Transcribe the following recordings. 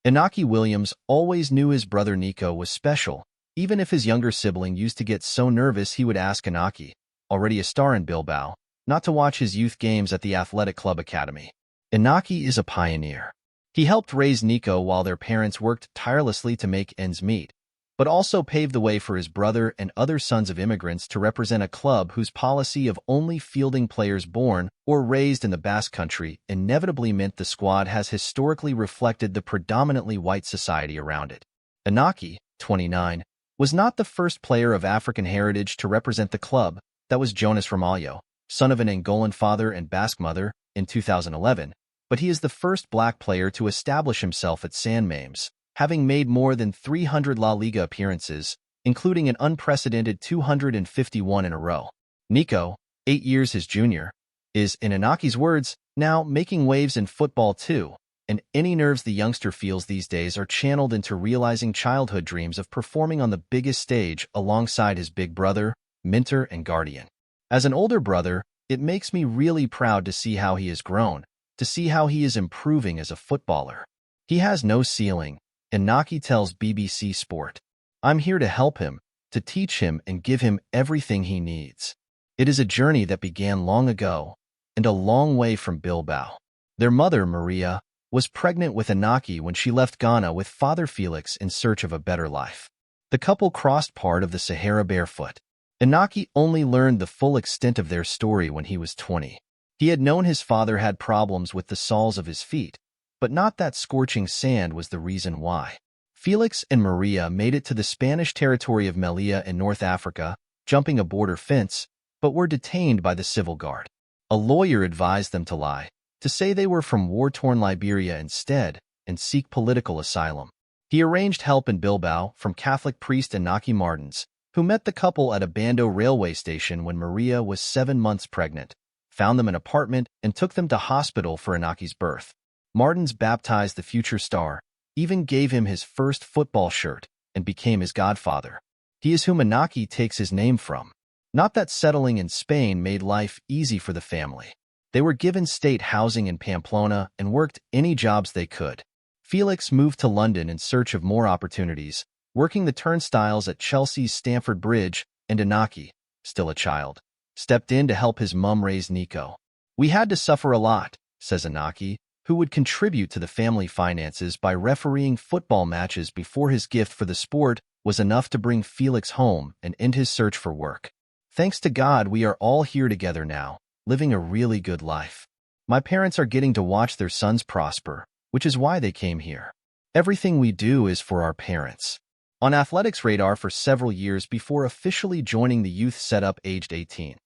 Inaki Williams always knew his brother Nico was special, even if his younger sibling used to get so nervous he would ask Inaki, already a star in Bilbao, not to watch his youth games at the athletic club academy. Inaki is a pioneer. He helped raise Nico while their parents worked tirelessly to make ends meet, but also paved the way for his brother and other sons of immigrants to represent a club whose policy of only fielding players born or raised in the Basque Country inevitably meant the squad has historically reflected the predominantly white society around it. Inaki, 29, was not the first player of African heritage to represent the club. That was Jonas Ramalho, son of an Angolan father and Basque mother, in 2011, but he is the first black player to establish himself at San Mamés, having made more than 300 La Liga appearances, including an unprecedented 251 in a row. Nico, 8 years his junior, is, in Inaki's words, now making waves in football too, and any nerves the youngster feels these days are channeled into realizing childhood dreams of performing on the biggest stage alongside his big brother, mentor, and guardian. As an older brother, it makes me really proud to see how he has grown, to see how he is improving as a footballer. He has no ceiling, Inaki tells BBC Sport. I'm here to help him, to teach him and give him everything he needs. It is a journey that began long ago, and a long way from Bilbao. Their mother, Maria, was pregnant with Inaki when she left Ghana with father Felix in search of a better life. The couple crossed part of the Sahara barefoot. Inaki only learned the full extent of their story when he was 20. He had known his father had problems with the soles of his feet, but not that scorching sand was the reason why. Felix and Maria made it to the Spanish territory of Melilla in North Africa, jumping a border fence, but were detained by the civil guard. A lawyer advised them to lie, to say they were from war-torn Liberia instead, and seek political asylum. He arranged help in Bilbao from Catholic priest Inaki Martins, who met the couple at a Bando railway station when Maria was 7 months pregnant, found them an apartment, and took them to hospital for Inaki's birth. Martins baptized the future star, even gave him his first football shirt, and became his godfather. He is whom Inaki takes his name from. Not that settling in Spain made life easy for the family. They were given state housing in Pamplona and worked any jobs they could. Felix moved to London in search of more opportunities, working the turnstiles at Chelsea's Stamford Bridge, and Inaki, still a child, stepped in to help his mum raise Nico. We had to suffer a lot, says Inaki, who would contribute to the family finances by refereeing football matches before his gift for the sport was enough to bring Felix home and end his search for work. Thanks to God, we are all here together now, living a really good life. My parents are getting to watch their sons prosper, which is why they came here. Everything we do is for our parents. On athletics radar for several years before officially joining the youth setup aged 18.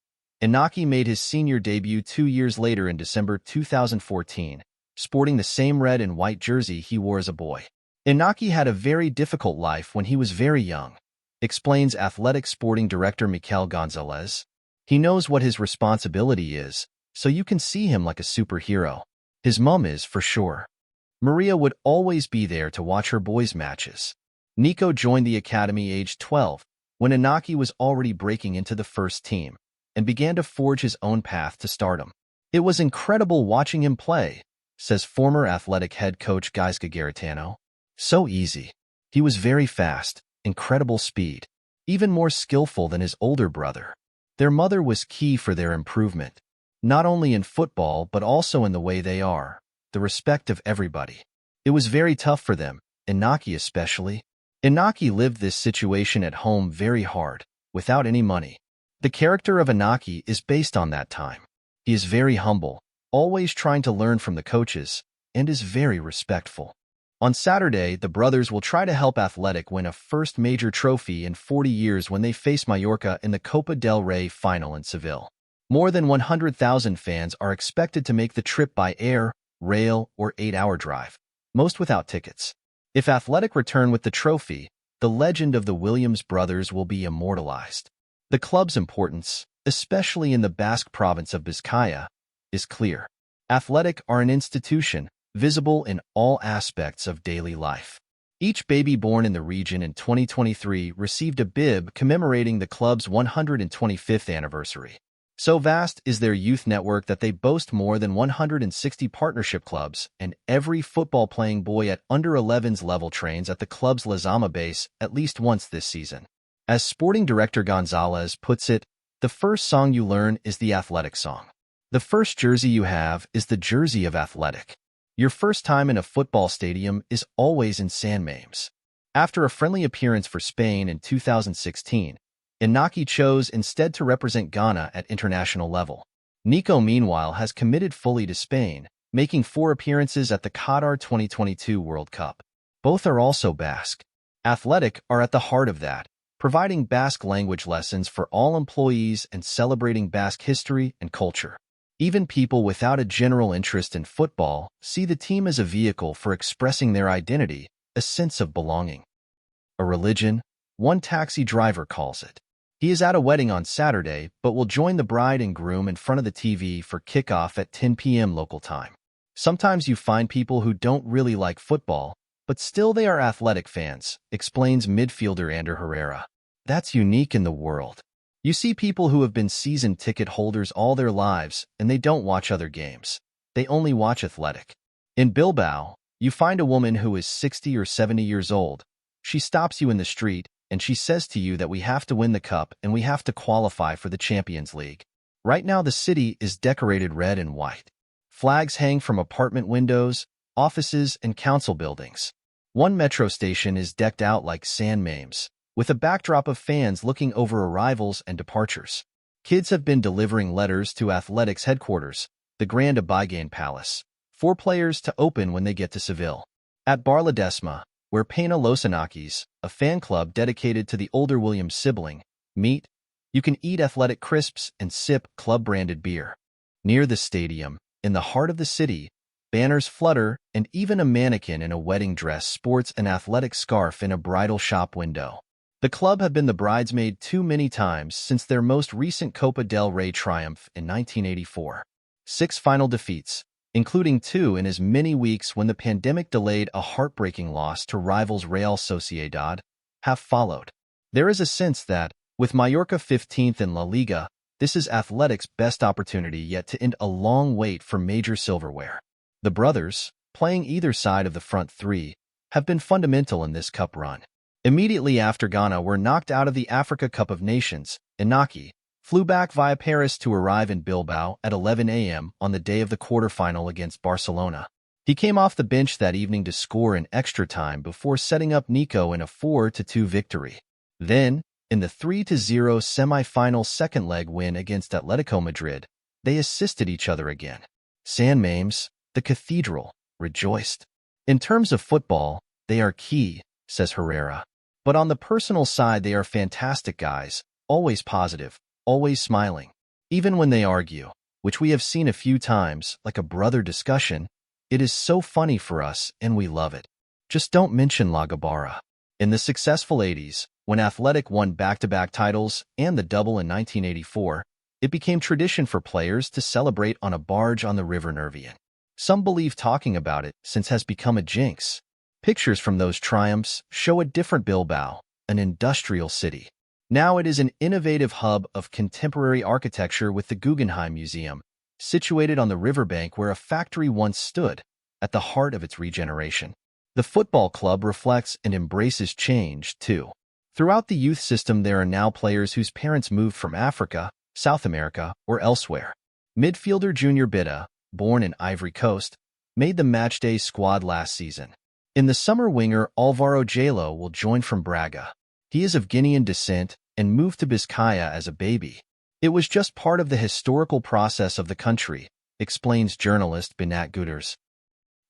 Inaki made his senior debut 2 years later in December 2014, sporting the same red and white jersey he wore as a boy. Inaki had a very difficult life when he was very young, explains athletic sporting director Mikel Gonzalez. He knows what his responsibility is, so you can see him like a superhero. His mum is, for sure. Maria would always be there to watch her boys' matches. Nico joined the academy aged 12, when Inaki was already breaking into the first team, and began to forge his own path to stardom. It was incredible watching him play, says former athletic head coach Gaizka Garitano. So easy. He was very fast, incredible speed, even more skillful than his older brother. Their mother was key for their improvement, not only in football but also in the way they are, the respect of everybody. It was very tough for them, Inaki especially. Inaki lived this situation at home very hard, without any money. The character of Inaki is based on that time. He is very humble, always trying to learn from the coaches, and is very respectful. On Saturday, the brothers will try to help Athletic win a first major trophy in 40 years when they face Mallorca in the Copa del Rey final in Seville. More than 100,000 fans are expected to make the trip by air, rail, or 8-hour drive, most without tickets. If Athletic return with the trophy, the legend of the Williams brothers will be immortalized. The club's importance, especially in the Basque province of Vizcaya, is clear. Athletic are an institution, visible in all aspects of daily life. Each baby born in the region in 2023 received a bib commemorating the club's 125th anniversary. So vast is their youth network that they boast more than 160 partnership clubs, and every football-playing boy at under 11's level trains at the club's Lazama base at least once this season. As sporting director Gonzalez puts it, the first song you learn is the athletic song. The first jersey you have is the jersey of athletic. Your first time in a football stadium is always in San Mames. After a friendly appearance for Spain in 2016, Inaki chose instead to represent Ghana at international level. Nico, meanwhile, has committed fully to Spain, making 4 appearances at the Qatar 2022 World Cup. Both are also Basque. Athletic are at the heart of that, providing Basque language lessons for all employees and celebrating Basque history and culture. Even people without a general interest in football see the team as a vehicle for expressing their identity, a sense of belonging. A religion, one taxi driver calls it. He is at a wedding on Saturday, but will join the bride and groom in front of the TV for kickoff at 10 p.m. local time. Sometimes you find people who don't really like football, but still they are athletic fans, explains midfielder Ander Herrera. That's unique in the world. You see people who have been season ticket holders all their lives, and they don't watch other games. They only watch athletic. In Bilbao, you find a woman who is 60 or 70 years old. She stops you in the street, and she says to you that we have to win the cup and we have to qualify for the Champions League. Right now the city is decorated red and white. Flags hang from apartment windows, offices, and council buildings. One metro station is decked out like San Mames, with a backdrop of fans looking over arrivals and departures. Kids have been delivering letters to athletics headquarters, the Grand Abidjan Palace, for players to open when they get to Seville. At Bar La Decima, where Pena Los Anakis, a fan club dedicated to the older Williams sibling, meet, you can eat athletic crisps and sip club-branded beer. Near the stadium, in the heart of the city, banners flutter, and even a mannequin in a wedding dress sports an athletic scarf in a bridal shop window. The club have been the bridesmaid too many times since their most recent Copa del Rey triumph in 1984. 6 final defeats, including 2 in as many weeks when the pandemic delayed a heartbreaking loss to rivals Real Sociedad, have followed. There is a sense that, with Mallorca 15th in La Liga, this is Athletic's best opportunity yet to end a long wait for major silverware. The brothers, playing either side of the front 3, have been fundamental in this cup run. Immediately after Ghana were knocked out of the Africa Cup of Nations, Inaki flew back via Paris to arrive in Bilbao at 11 a.m. on the day of the quarterfinal against Barcelona. He came off the bench that evening to score in extra time before setting up Nico in a 4-2 victory. Then, in the 3-0 semi-final second leg win against Atletico Madrid, they assisted each other again. San Mames, the cathedral, rejoiced. In terms of football, they are key, says Herrera. But on the personal side they are fantastic guys, always positive, always smiling. Even when they argue, which we have seen a few times, like a brother discussion, it is so funny for us and we love it. Just don't mention La Gabara. In the successful 80s, when Athletic won back-to-back titles and the double in 1984, it became tradition for players to celebrate on a barge on the River Nervión. Some believe talking about it since has become a jinx. Pictures from those triumphs show a different Bilbao, an industrial city. Now it is an innovative hub of contemporary architecture with the Guggenheim Museum, situated on the riverbank where a factory once stood, at the heart of its regeneration. The football club reflects and embraces change, too. Throughout the youth system there are now players whose parents moved from Africa, South America, or elsewhere. Midfielder Junior Bitta, born in Ivory Coast, made the matchday squad last season. In the summer winger Alvaro Jalo will join from Braga. He is of Guinean descent and moved to Biscaya as a baby. It was just part of the historical process of the country, explains journalist Binat Guders.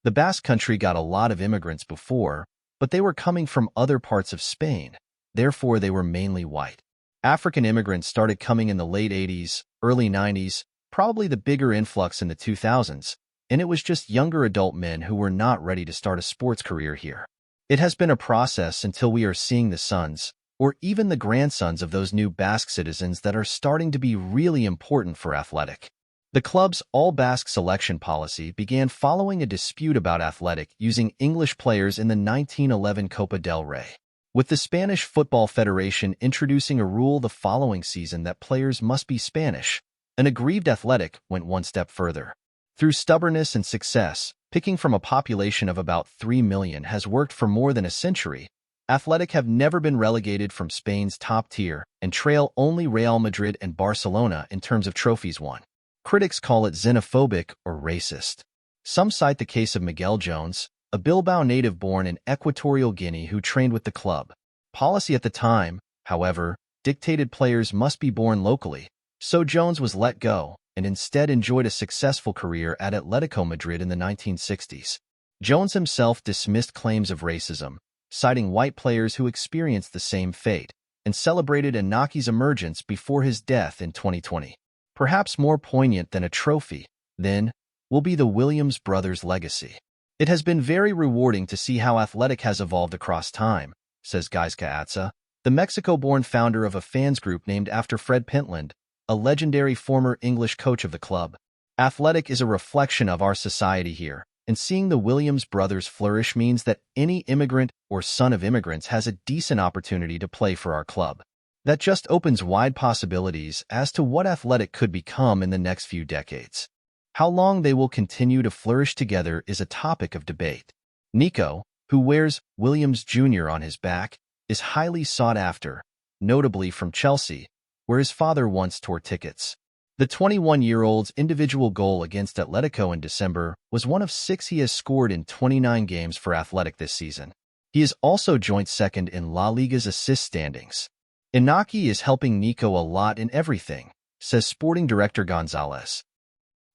The Basque Country got a lot of immigrants before, but they were coming from other parts of Spain, therefore they were mainly white. African immigrants started coming in the late 80s, early 90s, probably the bigger influx in the 2000s, and it was just younger adult men who were not ready to start a sports career here. It has been a process until we are seeing the sons, or even the grandsons of those new Basque citizens that are starting to be really important for Athletic. The club's all-Basque selection policy began following a dispute about Athletic using English players in the 1911 Copa del Rey, with the Spanish Football Federation introducing a rule the following season that players must be Spanish. An aggrieved Athletic went one step further. Through stubbornness and success, picking from a population of about 3 million has worked for more than a century. Athletic have never been relegated from Spain's top tier and trail only Real Madrid and Barcelona in terms of trophies won. Critics call it xenophobic or racist. Some cite the case of Miguel Jones, a Bilbao native born in Equatorial Guinea who trained with the club. Policy at the time, however, dictated players must be born locally, so Jones was let go and instead enjoyed a successful career at Atletico Madrid in the 1960s. Jones himself dismissed claims of racism, citing white players who experienced the same fate, and celebrated Inaki's emergence before his death in 2020. Perhaps more poignant than a trophy, then, will be the Williams brothers' legacy. It has been very rewarding to see how Athletic has evolved across time, says Gaizka Atza, the Mexico-born founder of a fans group named after Fred Pentland, a legendary former English coach of the club. Athletic is a reflection of our society here, and seeing the Williams brothers flourish means that any immigrant or son of immigrants has a decent opportunity to play for our club. That just opens wide possibilities as to what Athletic could become in the next few decades. How long they will continue to flourish together is a topic of debate. Nico, who wears Williams Jr. on his back, is highly sought after, notably from Chelsea, where his father once tore tickets. The 21-year-old's individual goal against Atletico in December was one of 6 he has scored in 29 games for Athletic this season. He is also joint second in La Liga's assist standings. Inaki is helping Nico a lot in everything, says sporting director Gonzalez.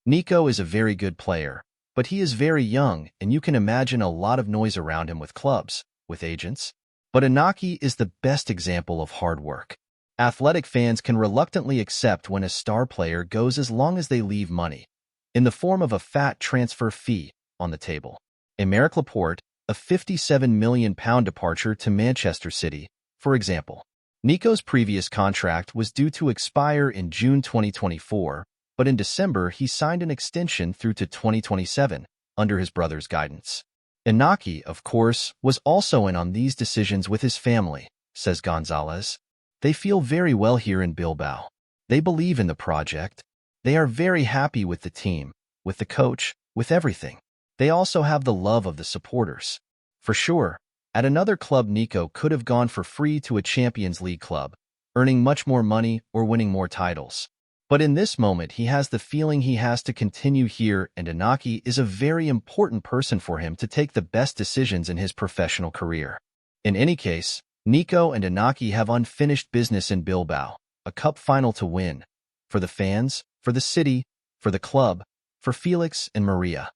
Nico is a very good player, but he is very young and you can imagine a lot of noise around him with clubs, with agents. But Inaki is the best example of hard work. Athletic fans can reluctantly accept when a star player goes as long as they leave money, in the form of a fat transfer fee, on the table. Aymeric Laporte, a £57 million departure to Manchester City, for example. Nico's previous contract was due to expire in June 2024, but in December he signed an extension through to 2027, under his brother's guidance. Inaki, of course, was also in on these decisions with his family, says Gonzalez. They feel very well here in Bilbao. They believe in the project. They are very happy with the team, with the coach, with everything. They also have the love of the supporters. For sure, at another club Nico could have gone for free to a Champions League club, earning much more money or winning more titles. But in this moment he has the feeling he has to continue here, and Inaki is a very important person for him to take the best decisions in his professional career. In any case, Nico and Inaki have unfinished business in Bilbao, a cup final to win. For the fans, for the city, for the club, for Felix and Maria.